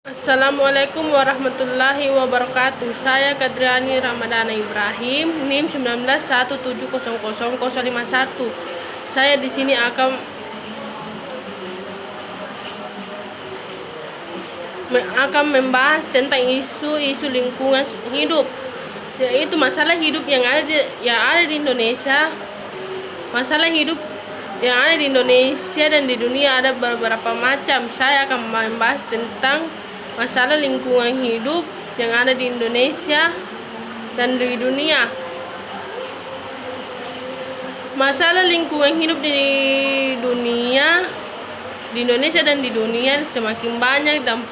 Assalamualaikum warahmatullahi wabarakatuh. Saya Kadriani Ramadhana Ibrahim, NIM 1917000051. Saya di sini akan membahas tentang isu-isu lingkungan hidup, yaitu masalah hidup yang ada di Indonesia. Masalah hidup yang ada di Indonesia dan di dunia ada beberapa macam. Saya akan membahas tentang masalah lingkungan hidup yang ada di Indonesia dan di dunia. Masalah lingkungan hidup di dunia, di Indonesia dan di dunia semakin banyak dan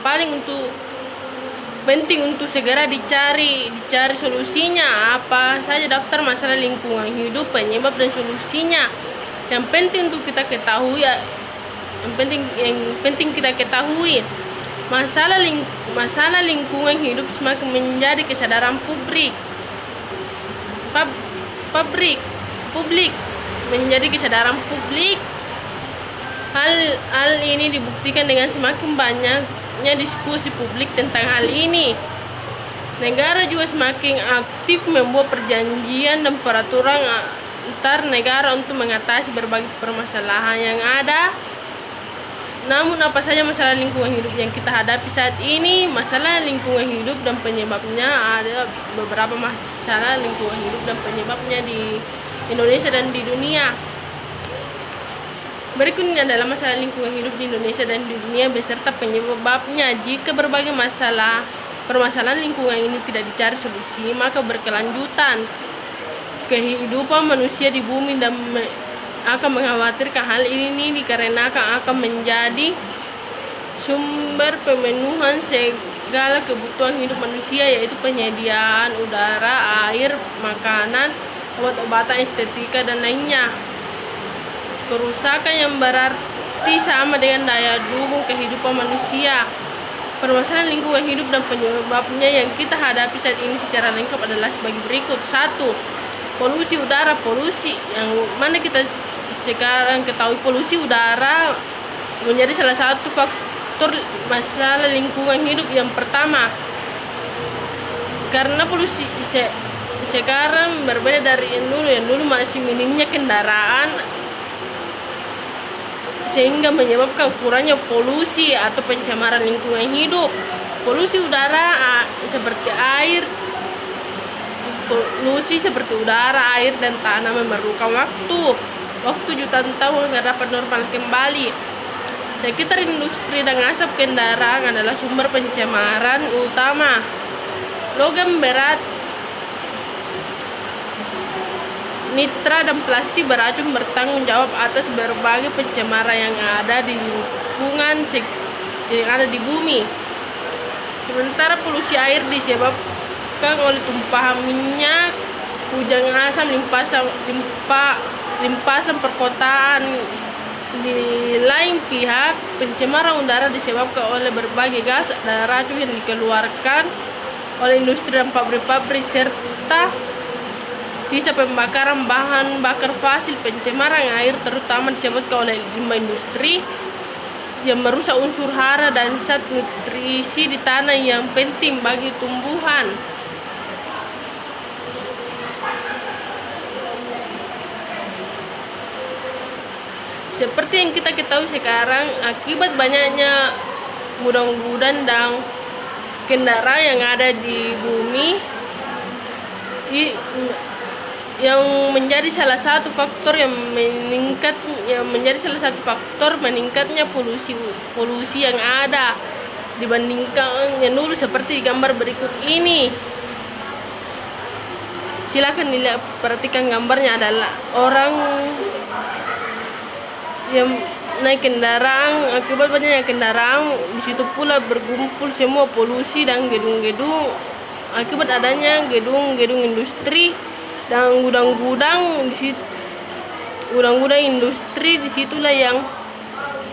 penting untuk segera dicari solusinya. Apa saja daftar masalah lingkungan hidup, penyebab dan solusinya. Yang penting untuk kita ketahui, kita ketahui, masalah lingkungan hidup semakin menjadi kesadaran publik menjadi kesadaran publik. Hal ini dibuktikan dengan semakin banyaknya diskusi publik tentang hal ini. Negara juga semakin aktif membuat perjanjian dan peraturan antar negara untuk mengatasi berbagai permasalahan yang ada. Namun apa saja masalah lingkungan hidup yang kita hadapi saat ini? Masalah lingkungan hidup dan penyebabnya, ada beberapa masalah lingkungan hidup dan penyebabnya di Indonesia dan di dunia. Berikut ini adalah masalah lingkungan hidup di Indonesia dan di dunia beserta penyebabnya. Jika berbagai permasalahan lingkungan ini tidak dicari solusi, maka berkelanjutan kehidupan manusia di bumi dan akan mengkhawatirkan. Hal ini dikarenakan akan menjadi sumber pemenuhan segala kebutuhan hidup manusia, yaitu penyediaan udara, air, makanan, obat-obatan, estetika, dan lainnya. Kerusakan yang berarti sama dengan daya dukung kehidupan manusia. Permasalahan lingkungan hidup dan penyebabnya yang kita hadapi saat ini secara lengkap adalah sebagai berikut. 1. Polusi udara. Polusi yang mana kita sekarang ketahui, polusi udara menjadi salah satu faktor masalah lingkungan hidup yang pertama. Karena polusi sekarang berbeda dari yang dulu masih minimnya kendaraan, sehingga menyebabkan kurangnya polusi atau pencemaran lingkungan hidup. Polusi udara seperti udara, air, dan tanah memerlukan waktu jutaan tahun agar dapat normal kembali. Sekitar industri dan asap kendaraan adalah sumber pencemaran utama. Logam berat, nitra, dan plastik beracun bertanggung jawab atas berbagai pencemaran yang ada di lingkungan yang ada di bumi. Sementara polusi air disebabkan oleh tumpahan minyak, hujan asam, limpasan perkotaan. Di lain pihak, pencemaran udara disebabkan oleh berbagai gas dan racun yang dikeluarkan oleh industri dan pabrik-pabrik serta sisa pembakaran bahan bakar fosil. Pencemaran air terutama disebabkan oleh limbah industri yang merusak unsur hara dan zat nutrisi di tanah yang penting bagi tumbuhan. Seperti yang kita ketahui sekarang, akibat banyaknya gudang-gudang dan kendaraan yang ada di bumi, yang menjadi salah satu faktor meningkatnya polusi yang ada dibandingkan yang dulu, seperti di gambar berikut ini. Silakan dilihat, perhatikan gambarnya. Adalah orang yang naik kendaraan. Akibat banyaknya kendaraan, di situ pula berkumpul semua polusi dan gedung-gedung. Akibat adanya gedung-gedung industri dan gudang-gudang industri, disitulah yang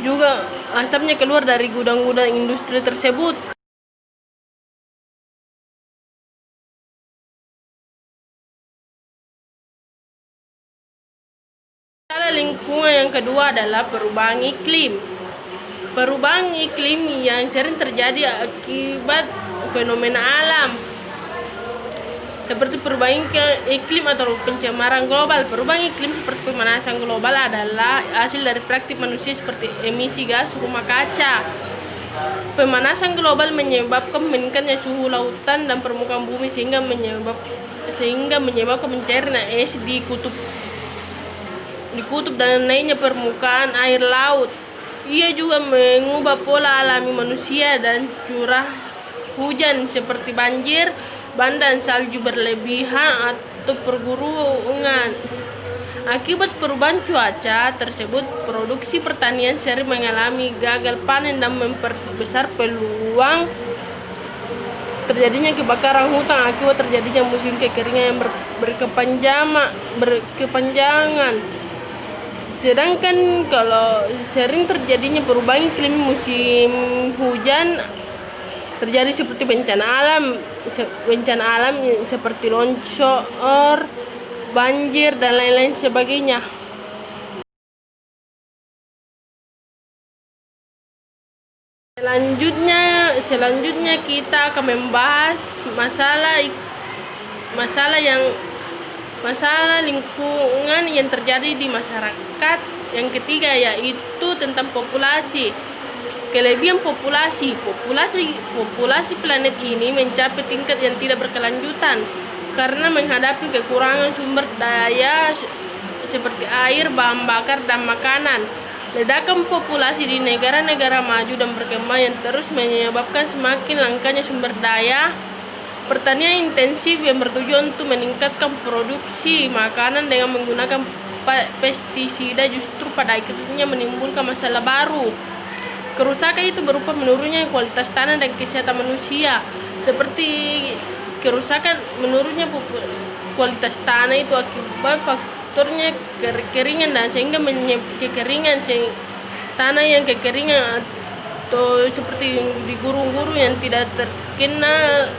juga asapnya keluar dari gudang-gudang industri tersebut. Masalah lingkungan yang kedua adalah perubahan iklim. perubahan iklim yang sering terjadi akibat fenomena alam seperti perubahan iklim atau pencemaran global. Perubahan iklim seperti pemanasan global adalah hasil dari praktik manusia seperti emisi gas rumah kaca. Pemanasan global menyebabkan meningkatnya suhu lautan dan permukaan bumi sehingga menyebabkan pencairan es di kutub dan naiknya permukaan air laut. Ia juga mengubah pola alami manusia dan curah hujan seperti banjir, bandang salju berlebihan atau pergulungan. Akibat perubahan cuaca tersebut, produksi pertanian sering mengalami gagal panen dan memperbesar peluang terjadinya kebakaran hutan akibat terjadinya musim kekeringan yang berkepanjangan. Sedangkan kalau sering terjadinya perubahan iklim musim hujan terjadi seperti bencana alam seperti longsor, banjir dan lain-lain sebagainya. Selanjutnya kita akan membahas masalah lingkungan yang terjadi di masyarakat. Yang ketiga yaitu tentang populasi. Kelebihan populasi planet ini mencapai tingkat yang tidak berkelanjutan karena menghadapi kekurangan sumber daya seperti air, bahan bakar, dan makanan. Ledakan populasi di negara-negara maju dan berkembang yang terus menyebabkan semakin langkanya sumber daya. Pertanian intensif yang bertujuan untuk meningkatkan produksi makanan dengan menggunakan pestisida justru pada akhirnya menimbulkan masalah baru. Kerusakan itu berupa menurunnya kualitas tanah dan kesehatan manusia. Seperti kerusakan menurunnya kualitas tanah itu akibat faktornya kekeringan dan sehingga tanah yang kekeringan atau seperti di gurun-gurun yang tidak terkena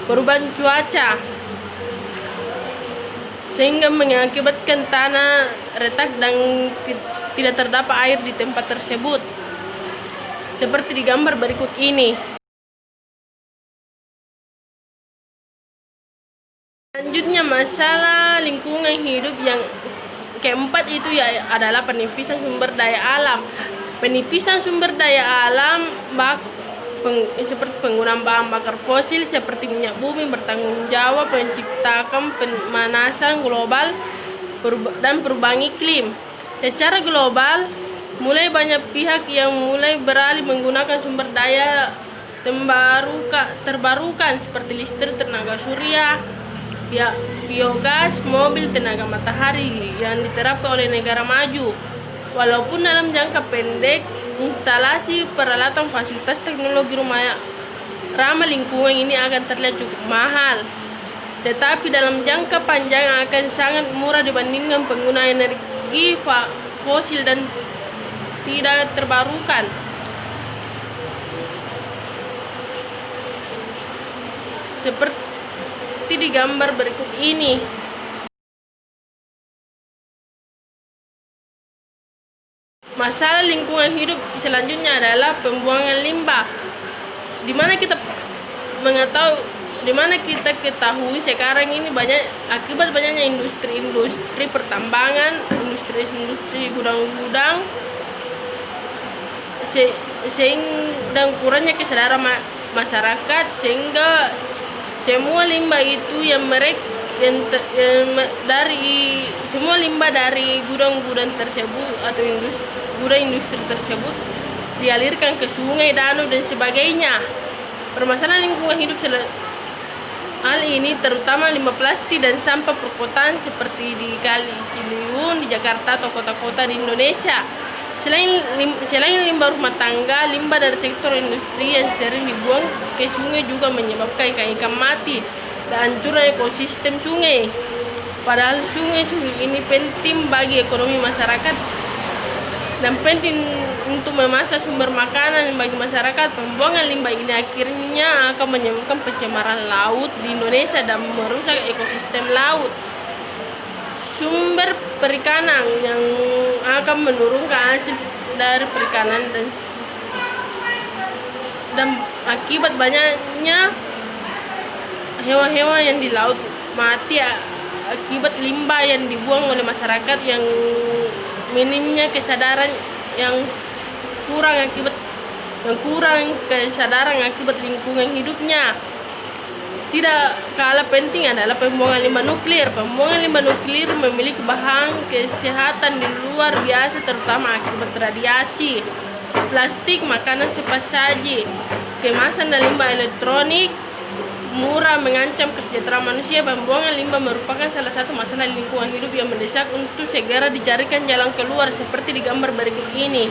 perubahan cuaca sehingga mengakibatkan tanah retak dan tidak terdapat air di tempat tersebut seperti di gambar berikut ini. Selanjutnya masalah lingkungan hidup yang keempat itu adalah penipisan sumber daya alam. Penipisan sumber daya alam seperti penggunaan bahan bakar fosil seperti minyak bumi bertanggung jawab menciptakan pemanasan global dan perubahan iklim. Secara global, mulai banyak pihak yang mulai beralih menggunakan sumber daya terbarukan seperti listrik tenaga surya, biogas, mobil tenaga matahari yang diterapkan oleh negara maju. Walaupun dalam jangka pendek instalasi peralatan fasilitas teknologi rumah ramah lingkungan ini akan terlihat cukup mahal, tetapi dalam jangka panjang akan sangat murah dibandingkan penggunaan energi fosil dan tidak terbarukan. Seperti di gambar berikut ini. Masalah lingkungan hidup selanjutnya adalah pembuangan limbah. Di mana kita ketahui sekarang ini akibat banyaknya industri pertambangan, industri gudang-gudang, dan kurangnya kesadaran masyarakat sehingga semua limbah itu semua limbah dari gudang-gudang tersebut atau industri tersebut dialirkan ke sungai, danau dan sebagainya. Permasalahan lingkungan hidup hal ini terutama limbah plastik dan sampah perkotaan seperti di Kali Ciliwung di Jakarta atau kota-kota di Indonesia. Selain limbah rumah tangga, limbah dari sektor industri yang sering dibuang ke sungai juga menyebabkan ikan-ikan mati dan hancurnya ekosistem sungai. Padahal sungai ini penting bagi ekonomi masyarakat dan penting untuk memasak sumber makanan bagi masyarakat. Pembuangan limbah ini akhirnya akan menyebabkan pencemaran laut di Indonesia dan merusak ekosistem laut. Sumber perikanan yang akan menurunkan hasil dari perikanan dan dan akibat banyaknya hewan-hewan yang di laut mati akibat limbah yang dibuang oleh masyarakat yang minimnya kesadaran yang kurang kesadaran akibat lingkungan hidupnya. Tidak kalah penting adalah pembuangan limbah nuklir. Pembuangan limbah nuklir memiliki bahan kesehatan di luar biasa, terutama akibat radiasi. Plastik, makanan cepat saji, kemasan dan limbah elektronik murah mengancam kesejahteraan manusia. Pembuangan limbah merupakan salah satu masalah lingkungan hidup yang mendesak untuk segera dicarikan jalan keluar seperti di gambar berikut ini.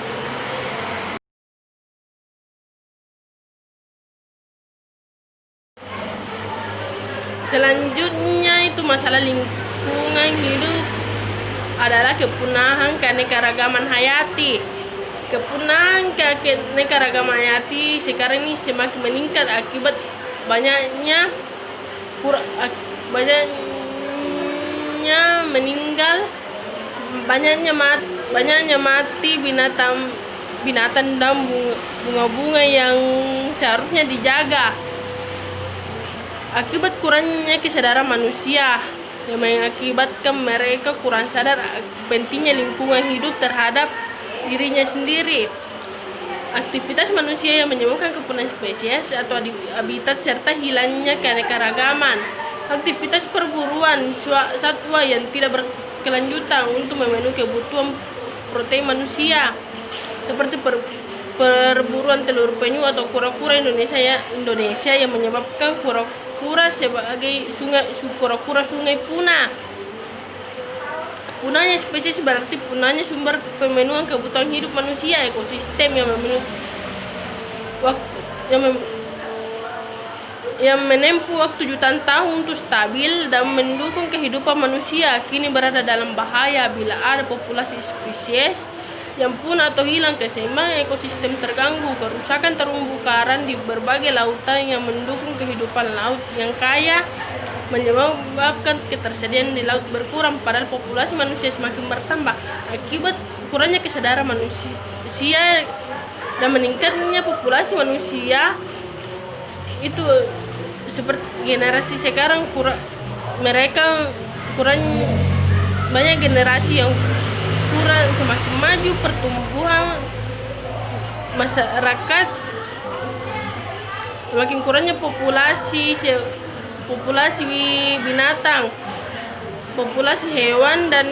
Selanjutnya itu masalah lingkungan hidup adalah kepunahan keanekaragaman hayati. Kepunahan keanekaragaman hayati sekarang ini semakin meningkat akibat banyaknya mati binatang dan bunga-bunga yang seharusnya dijaga. Akibat kurangnya kesadaran manusia yang mengakibatkan mereka kurang sadar pentingnya lingkungan hidup terhadap dirinya sendiri. Aktivitas manusia yang menyebabkan kepunahan spesies atau habitat serta hilangnya keanekaragaman. Aktivitas perburuan satwa yang tidak berkelanjutan untuk memenuhi kebutuhan protein manusia, seperti perburuan telur penyu atau kura-kura Indonesia yang menyebabkan kura-kura sungai punah. Punahnya spesies berarti punahnya sumber pemenuhan kebutuhan hidup manusia. Ekosistem yang menempuh waktu jutaan tahun untuk stabil dan mendukung kehidupan manusia kini berada dalam bahaya bila ada populasi spesies yang punah atau hilang. Keseimbangan ekosistem terganggu, kerusakan terumbu karang di berbagai lautan yang mendukung kehidupan laut yang kaya menyebabkan ketersediaan di laut berkurang, padahal populasi manusia semakin bertambah. Akibat kurangnya kesadaran manusia dan meningkatnya populasi manusia itu seperti generasi sekarang banyak generasi yang kurang, semakin maju pertumbuhan masyarakat, semakin kurangnya populasi binatang, populasi hewan dan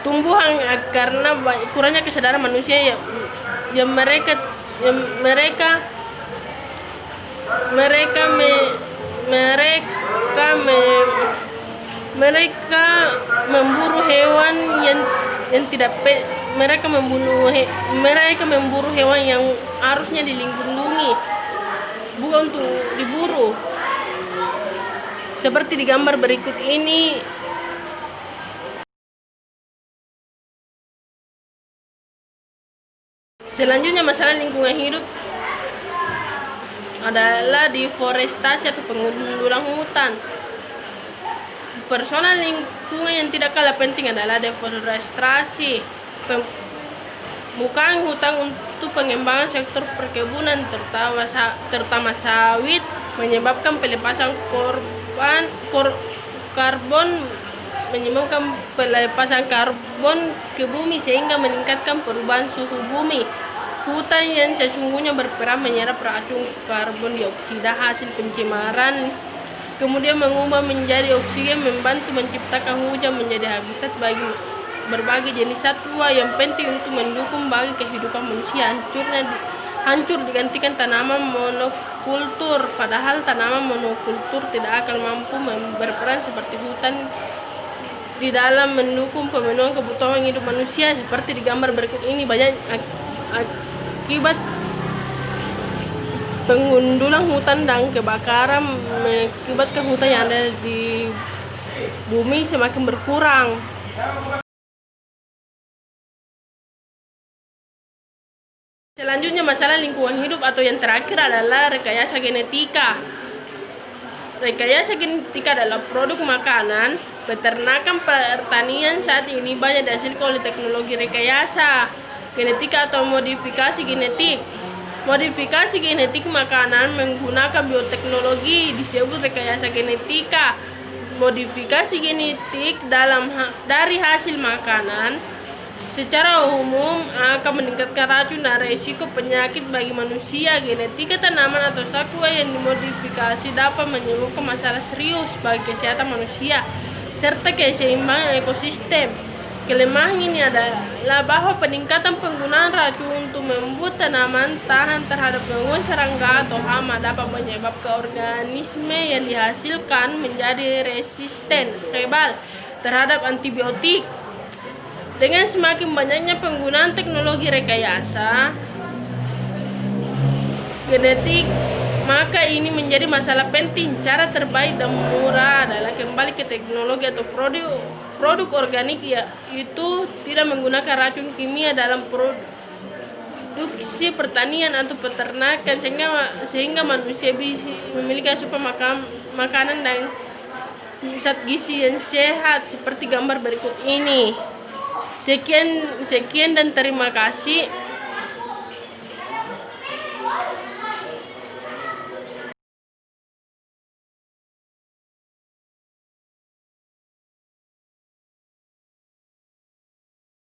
tumbuhan karena kurangnya kesadaran manusia yang mereka memburu hewan yang tidak mereka memburu hewan yang harusnya dilindungi, bukan untuk diburu. Seperti di gambar berikut ini. Selanjutnya masalah lingkungan hidup adalah deforestasi atau pengundulan hutan. Persoalan lingkungan yang tidak kalah penting adalah deforestasi, pembukaan hutan untuk pengembangan sektor perkebunan terutama sawit, menyebabkan pelepasan karbon ke bumi sehingga meningkatkan perubahan suhu bumi. Hutan yang sesungguhnya berperan menyerap racun karbon dioksida hasil pencemaran, kemudian mengubah menjadi oksigen, membantu menciptakan hujan, menjadi habitat bagi berbagai jenis satwa yang penting untuk mendukung bagi kehidupan manusia. Hancur digantikan tanaman monokultur, padahal tanaman monokultur tidak akan mampu berperan seperti hutan di dalam mendukung pemenuhan kebutuhan hidup manusia. Seperti di gambar berikut ini, banyak akibat pengundulan hutan dan kebakaran mengakibatkan hutan yang ada di bumi semakin berkurang. Selanjutnya masalah lingkungan hidup atau yang terakhir adalah rekayasa genetika. Rekayasa genetika adalah produk makanan, peternakan, pertanian saat ini banyak dihasilkan oleh teknologi rekayasa genetika atau modifikasi genetik. Modifikasi genetik makanan menggunakan bioteknologi disebut rekayasa genetika. Modifikasi genetik dari hasil makanan secara umum akan meningkatkan racun dan resiko penyakit bagi manusia. Genetika tanaman atau satwa yang dimodifikasi dapat menyebabkan masalah serius bagi kesehatan manusia serta keseimbangan ekosistem. Kelemahan ini adalah bahwa peningkatan penggunaan racun untuk membuat tanaman tahan terhadap gangguan serangga atau hama dapat menyebabkan organisme yang dihasilkan menjadi resisten kebal terhadap antibiotik. Dengan semakin banyaknya penggunaan teknologi rekayasa genetik, maka ini menjadi masalah penting. Cara terbaik dan murah adalah kembali ke teknologi atau produk organik, yaitu tidak menggunakan racun kimia dalam produksi pertanian atau peternakan, sehingga manusia bisa memiliki asupan makanan dan zat gizi yang sehat seperti gambar berikut ini. Sekian dan terima kasih.